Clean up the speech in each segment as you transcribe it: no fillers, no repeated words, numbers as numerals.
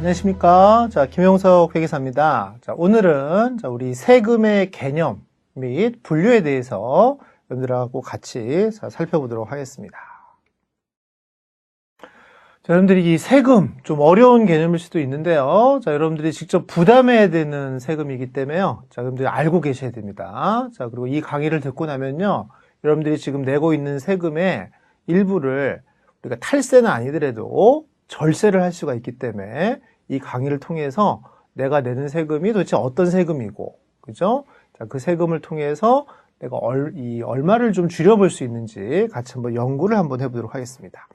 안녕하십니까. 김용석 회계사입니다. 오늘은 우리 세금의 개념 및 분류에 대해서 여러분들하고 같이 살펴보도록 하겠습니다. 여러분들이 이 세금 좀 어려운 개념일 수도 있는데요. 여러분들이 직접 부담해야 되는 세금이기 때문에요. 여러분들이 알고 계셔야 됩니다. 그리고 이 강의를 듣고 나면요. 여러분들이 지금 내고 있는 세금의 일부를 우리가 탈세는 아니더라도 절세를 할 수가 있기 때문에 이 강의를 통해서 내가 내는 세금이 도대체 어떤 세금이고, 그죠? 그 세금을 통해서 내가 얼마를 좀 줄여볼 수 있는지 같이 한번 연구를 한번 해보도록 하겠습니다.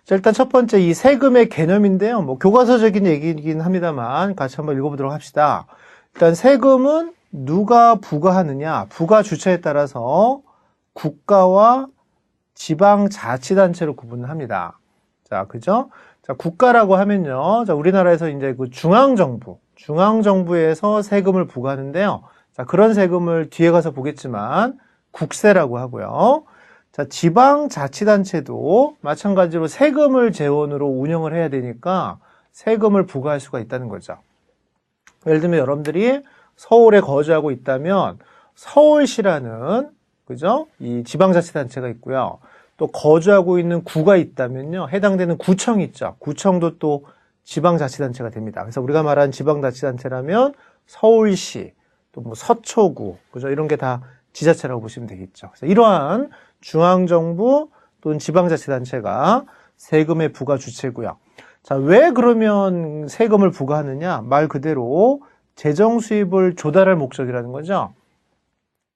일단 첫 번째 이 세금의 개념인데요. 교과서적인 얘기이긴 합니다만 같이 한번 읽어보도록 합시다. 일단 세금은 누가 부과하느냐, 부과 주체에 따라서 국가와 지방자치단체로 구분을 합니다. 그죠? 국가라고 하면요. 우리나라에서 이제 그 중앙정부에서 세금을 부과하는데요. 그런 세금을 뒤에 가서 보겠지만 국세라고 하고요. 지방자치단체도 마찬가지로 세금을 재원으로 운영을 해야 되니까 세금을 부과할 수가 있다는 거죠. 예를 들면 여러분들이 서울에 거주하고 있다면 서울시라는, 그죠? 이 지방자치단체가 있고요. 또 거주하고 있는 구가 있다면요. 해당되는 구청이 있죠. 구청도 또 지방자치단체가 됩니다. 그래서 우리가 말하는 지방자치단체라면 서울시, 또 뭐 서초구, 그죠? 이런 게 다 지자체라고 보시면 되겠죠. 그래서 이러한 중앙정부 또는 지방자치단체가 세금의 부과 주체고요. 왜 그러면 세금을 부과하느냐? 말 그대로 재정 수입을 조달할 목적이라는 거죠.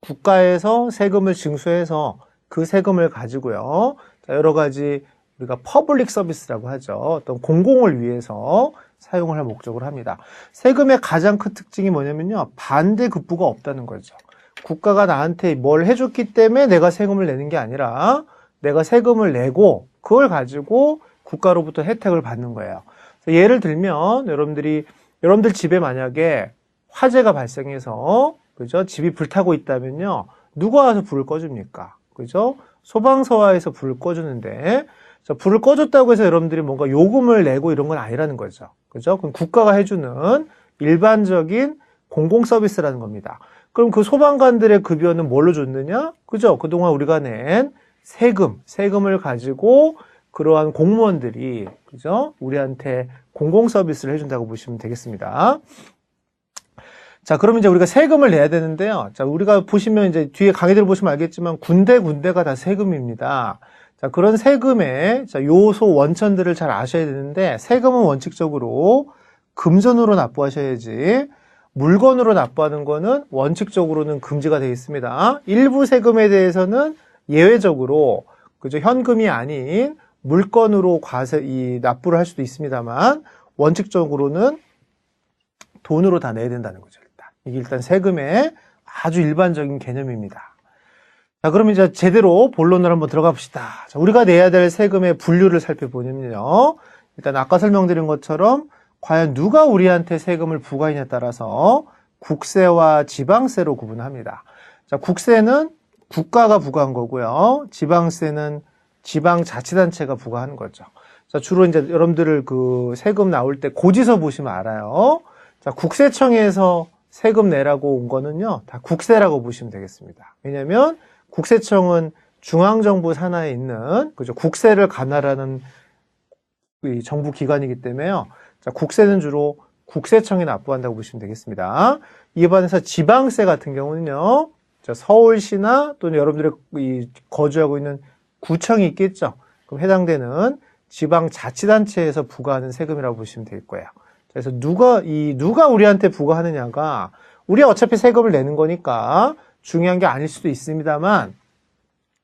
국가에서 세금을 징수해서 그 세금을 가지고요. 여러 가지 우리가 퍼블릭 서비스라고 하죠. 어떤 공공을 위해서 사용을 할 목적으로 합니다. 세금의 가장 큰 특징이 뭐냐면요. 반대급부가 없다는 거죠. 국가가 나한테 뭘 해줬기 때문에 내가 세금을 내는 게 아니라 내가 세금을 내고 그걸 가지고 국가로부터 혜택을 받는 거예요. 예를 들면 여러분들 집에 만약에 화재가 발생해서, 그죠? 집이 불타고 있다면요. 누가 와서 불을 꺼줍니까? 그죠? 소방서와에서 불을 꺼주는데, 불을 꺼줬다고 해서 여러분들이 뭔가 요금을 내고 이런 건 아니라는 거죠. 그죠? 그럼 국가가 해주는 일반적인 공공 서비스라는 겁니다. 그럼 그 소방관들의 급여는 뭘로 줬느냐? 그죠? 그동안 우리가 낸 세금을 가지고 그러한 공무원들이, 그죠? 우리한테 공공 서비스를 해준다고 보시면 되겠습니다. 그러면 이제 우리가 세금을 내야 되는데요. 우리가 보시면 이제 뒤에 강의들 보시면 알겠지만 군데군데가 다 세금입니다. 그런 세금의 요소 원천들을 잘 아셔야 되는데 세금은 원칙적으로 금전으로 납부하셔야지 물건으로 납부하는 거는 원칙적으로는 금지가 되어 있습니다. 일부 세금에 대해서는 예외적으로, 그죠? 현금이 아닌 물건으로 납부를 할 수도 있습니다만 원칙적으로는 돈으로 다 내야 된다는 거죠. 이게 일단 세금의 아주 일반적인 개념입니다. 그럼 이제 제대로 본론을 한번 들어가 봅시다. 우리가 내야 될 세금의 분류를 살펴보면요. 일단 아까 설명드린 것처럼 과연 누가 우리한테 세금을 부과하냐에 따라서 국세와 지방세로 구분합니다. 국세는 국가가 부과한 거고요. 지방세는 지방자치단체가 부과하는 거죠. 주로 이제 여러분들 그 세금 나올 때 고지서 보시면 알아요. 국세청에서 세금 내라고 온 거는요, 다 국세라고 보시면 되겠습니다. 왜냐면 국세청은 중앙정부 산하에 있는, 그죠? 국세를 관할하는 이 정부 기관이기 때문에요. 국세는 주로 국세청에 납부한다고 보시면 되겠습니다. 이에 반해서 지방세 같은 경우는요, 서울시나 또는 여러분들이 거주하고 있는 구청이 있겠죠. 그럼 해당되는 지방자치단체에서 부과하는 세금이라고 보시면 될 거예요. 그래서 누가 우리한테 부과하느냐가 우리 어차피 세금을 내는 거니까 중요한 게 아닐 수도 있습니다만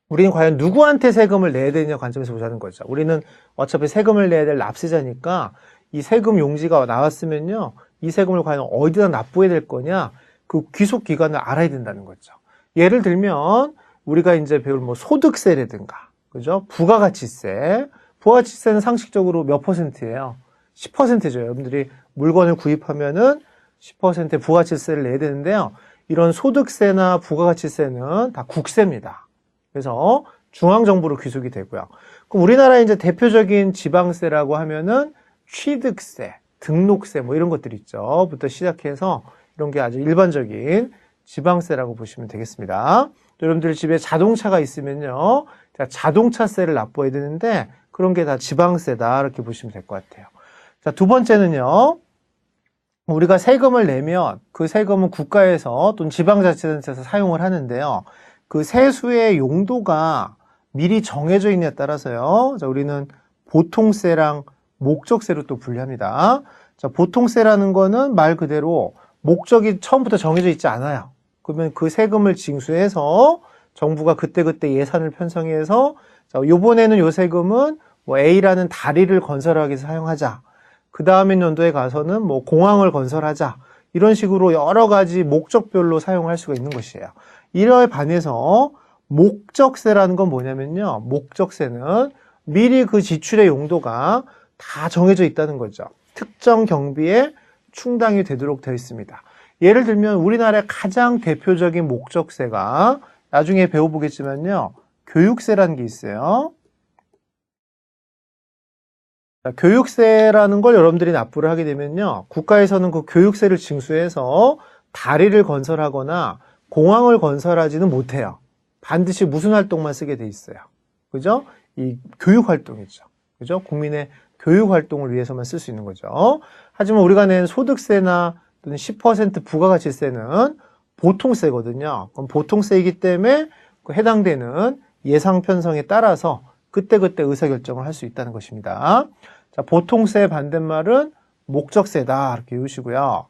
우리는 과연 누구한테 세금을 내야 되느냐 관점에서 보자는 거죠. 우리는 어차피 세금을 내야 될 납세자니까 이 세금 용지가 나왔으면요. 이 세금을 과연 어디다 납부해야 될 거냐 그 귀속 기관을 알아야 된다는 거죠. 예를 들면 우리가 이제 배울 소득세라든가, 그죠? 부가가치세. 부가가치세는 상식적으로 몇 %예요? 10%죠. 여러분들이 물건을 구입하면은 10% 부가가치세를 내야 되는데요. 이런 소득세나 부가가치세는 다 국세입니다. 그래서 중앙정부로 귀속이 되고요. 그럼 우리나라의 이제 대표적인 지방세라고 하면은 취득세, 등록세 뭐 이런 것들 있죠. 부터 시작해서 이런 게 아주 일반적인 지방세라고 보시면 되겠습니다. 또 여러분들 집에 자동차가 있으면요. 자동차세를 납부해야 되는데 그런 게 다 지방세다 이렇게 보시면 될 것 같아요. 자, 두 번째는요. 우리가 세금을 내면 그 세금은 국가에서 또는 지방자치단체에서 사용을 하는데요. 그 세수의 용도가 미리 정해져 있느냐에 따라서요. 자, 우리는 보통세랑 목적세로 또 분류합니다. 자, 보통세라는 거는 말 그대로 목적이 처음부터 정해져 있지 않아요. 그러면 그 세금을 징수해서 정부가 그때그때 예산을 편성해서 자, 요번에는 요 세금은 뭐 A라는 다리를 건설하기 위해서 사용하자. 그 다음에 연도에 가서는 뭐 공항을 건설하자. 이런 식으로 여러 가지 목적별로 사용할 수가 있는 것이에요. 이러에 반해서 목적세라는 건 뭐냐면요. 목적세는 미리 그 지출의 용도가 다 정해져 있다는 거죠. 특정 경비에 충당이 되도록 되어 있습니다. 예를 들면 우리나라의 가장 대표적인 목적세가 나중에 배워보겠지만요. 교육세라는 게 있어요. 자, 교육세라는 걸 여러분들이 납부를 하게 되면요. 국가에서는 그 교육세를 징수해서 다리를 건설하거나 공항을 건설하지는 못해요. 반드시 무슨 활동만 쓰게 돼 있어요. 그죠? 이 교육 활동이죠. 그죠? 국민의 교육 활동을 위해서만 쓸 수 있는 거죠. 하지만 우리가 낸 소득세나 또는 10% 부가가치세는 보통세거든요. 그럼 보통세이기 때문에 그 해당되는 예상 편성에 따라서 그때그때 의사결정을 할 수 있다는 것입니다. 자, 보통세의 반대말은 목적세다. 이렇게 외우시고요.